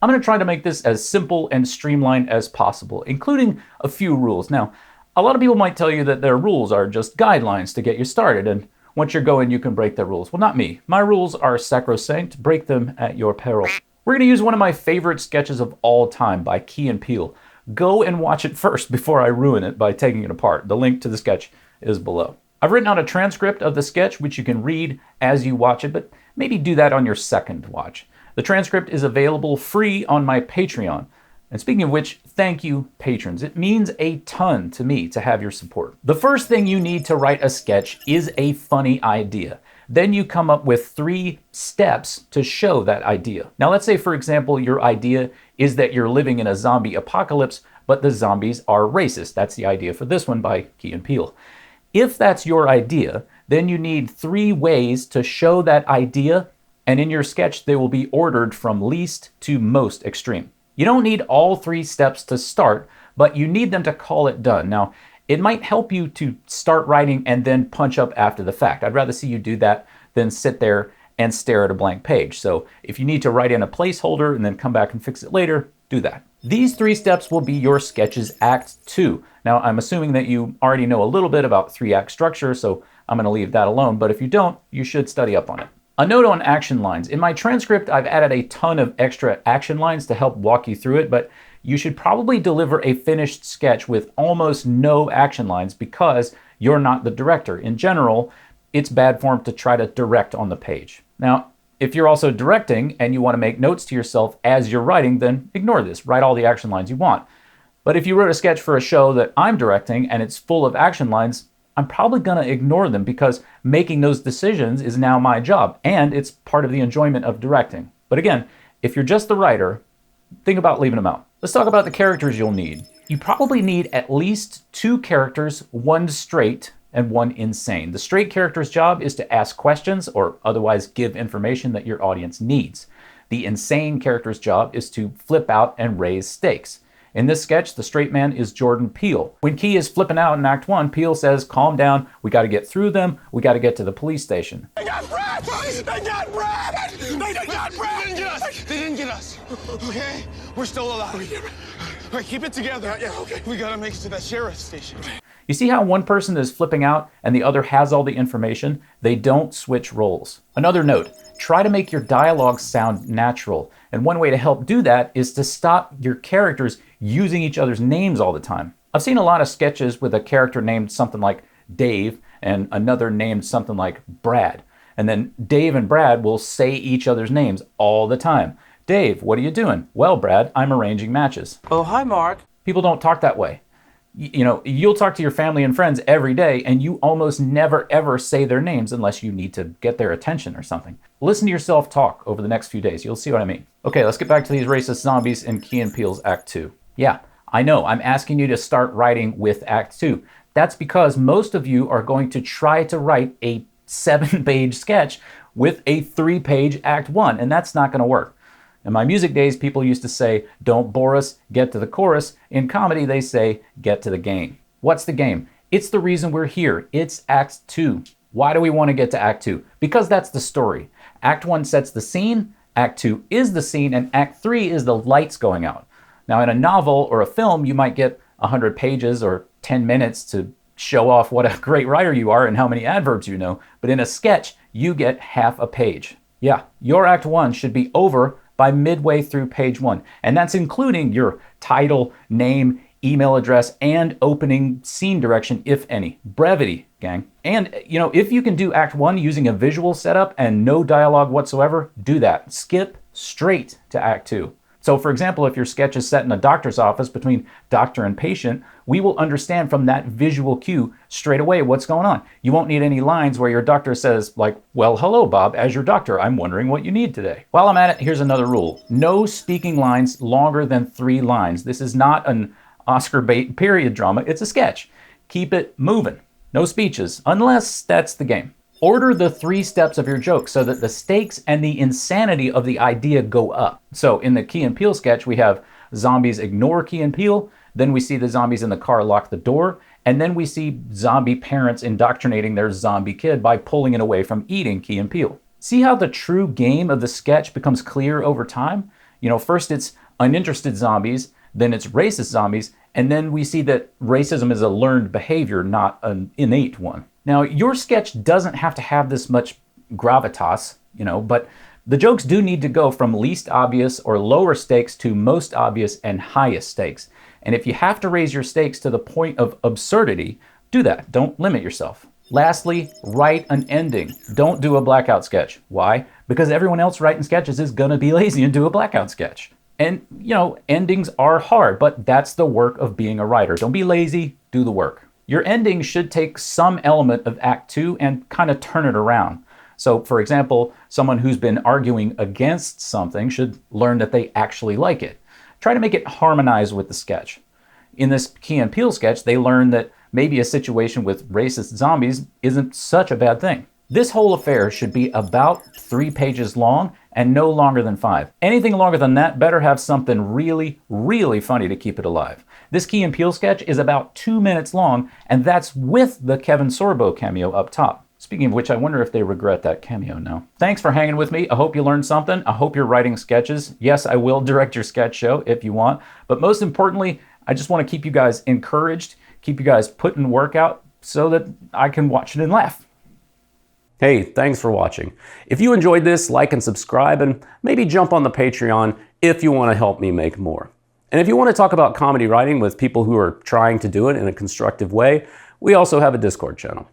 I'm going to try to make this as simple and streamlined as possible, including a few rules. Now, a lot of people might tell you that their rules are just guidelines to get you started, and once you're going, you can break their rules. Well, not me. My rules are sacrosanct. Break them at your peril. We're going to use one of my favorite sketches of all time by Key and Peele. Go and watch it first before I ruin it by taking it apart. The link to the sketch is below. I've written out a transcript of the sketch, which you can read as you watch it, but maybe do that on your second watch. The transcript is available free on my Patreon. And speaking of which, thank you, patrons. It means a ton to me to have your support. The first thing you need to write a sketch is a funny idea. Then you come up with 3 steps to show that idea. Now, let's say, for example, your idea is that you're living in a zombie apocalypse, but the zombies are racist. That's the idea for this one by Key and Peele. If that's your idea, then you need 3 ways to show that idea, and in your sketch, they will be ordered from least to most extreme. You don't need all 3 steps to start, but you need them to call it done. Now, it might help you to start writing and then punch up after the fact. I'd rather see you do that than sit there and stare at a blank page. So if you need to write in a placeholder and then come back and fix it later, do that. These 3 steps will be your sketch's Act 2. Now, I'm assuming that you already know a little bit about 3-act structure, so I'm going to leave that alone. But if you don't, you should study up on it. A note on action lines. In my transcript, I've added a ton of extra action lines to help walk you through it, but you should probably deliver a finished sketch with almost no action lines because you're not the director. In general, it's bad form to try to direct on the page. Now, if you're also directing and you want to make notes to yourself as you're writing, then ignore this. Write all the action lines you want. But if you wrote a sketch for a show that I'm directing and it's full of action lines, I'm probably going to ignore them because making those decisions is now my job, and it's part of the enjoyment of directing. But again, if you're just the writer, think about leaving them out. Let's talk about the characters you'll need. You probably need at least 2 characters, 1 straight and 1 insane. The straight character's job is to ask questions or otherwise give information that your audience needs. The insane character's job is to flip out and raise stakes. In this sketch, the straight man is Jordan Peele. When Key is flipping out in Act 1, Peele says, calm down, we got to get through them, we got to get to the police station. They got Brad! They got Brad! They got Brad! They didn't get us! They didn't get us! Okay? We're still alive. All right, keep it together. Yeah, okay. We got to make it to that sheriff's station. You see how one person is flipping out and the other has all the information? They don't switch roles. Another note, try to make your dialogue sound natural. And one way to help do that is to stop your characters using each other's names all the time. I've seen a lot of sketches with a character named something like Dave and another named something like Brad. And then Dave and Brad will say each other's names all the time. Dave, what are you doing? Well, Brad, I'm arranging matches. Oh, hi, Mark. People don't talk that way. You know, you'll talk to your family and friends every day and you almost never ever say their names unless you need to get their attention or something. Listen to yourself talk over the next few days. You'll see what I mean. Okay, let's get back to these racist zombies in Key and Peele's Act 2. Yeah, I know, I'm asking you to start writing with Act 2. That's because most of you are going to try to write a 7-page sketch with a 3-page Act 1, and that's not going to work. In my music days, people used to say, don't bore us, get to the chorus. In comedy, they say, get to the game. What's the game? It's the reason we're here. It's Act 2. Why do we want to get to Act 2? Because that's the story. Act 1 sets the scene, Act 2 is the scene, and Act 3 is the lights going out. Now, in a novel or a film, you might get 100 pages or 10 minutes to show off what a great writer you are and how many adverbs you know. But in a sketch, you get half a page. Yeah, your Act 1 should be over by midway through page 1. And that's including your title, name, email address, and opening scene direction, if any. Brevity, gang. And, you know, if you can do Act 1 using a visual setup and no dialogue whatsoever, do that. Skip straight to Act 2. So, for example, if your sketch is set in a doctor's office between doctor and patient, we will understand from that visual cue straight away what's going on. You won't need any lines where your doctor says, like, well, hello, Bob, as your doctor, I'm wondering what you need today. While I'm at it, here's another rule. No speaking lines longer than 3 lines. This is not an Oscar bait period drama. It's a sketch. Keep it moving. No speeches, unless that's the game. Order the 3 steps of your joke so that the stakes and the insanity of the idea go up. So in the Key and Peele sketch, we have zombies ignore Key and Peele, then we see the zombies in the car lock the door, and then we see zombie parents indoctrinating their zombie kid by pulling it away from eating Key and Peele. See how the true game of the sketch becomes clear over time? First it's uninterested zombies, then it's racist zombies, and then we see that racism is a learned behavior, not an innate one. Now, your sketch doesn't have to have this much gravitas, but the jokes do need to go from least obvious or lower stakes to most obvious and highest stakes. And if you have to raise your stakes to the point of absurdity, do that. Don't limit yourself. Lastly, write an ending. Don't do a blackout sketch. Why? Because everyone else writing sketches is gonna be lazy and do a blackout sketch. And, endings are hard, but that's the work of being a writer. Don't be lazy, do the work. Your ending should take some element of Act 2 and kind of turn it around. So, for example, someone who's been arguing against something should learn that they actually like it. Try to make it harmonize with the sketch. In this Key and Peele sketch, they learn that maybe a situation with racist zombies isn't such a bad thing. This whole affair should be about 3 pages long and no longer than 5. Anything longer than that better have something really, really funny to keep it alive. This Key and Peele sketch is about 2 minutes long, and that's with the Kevin Sorbo cameo up top. Speaking of which, I wonder if they regret that cameo now. Thanks for hanging with me. I hope you learned something. I hope you're writing sketches. Yes, I will direct your sketch show if you want. But most importantly, I just want to keep you guys encouraged, keep you guys putting work out so that I can watch it and laugh. Hey, thanks for watching. If you enjoyed this, like and subscribe, and maybe jump on the Patreon if you want to help me make more. And if you want to talk about comedy writing with people who are trying to do it in a constructive way, we also have a Discord channel.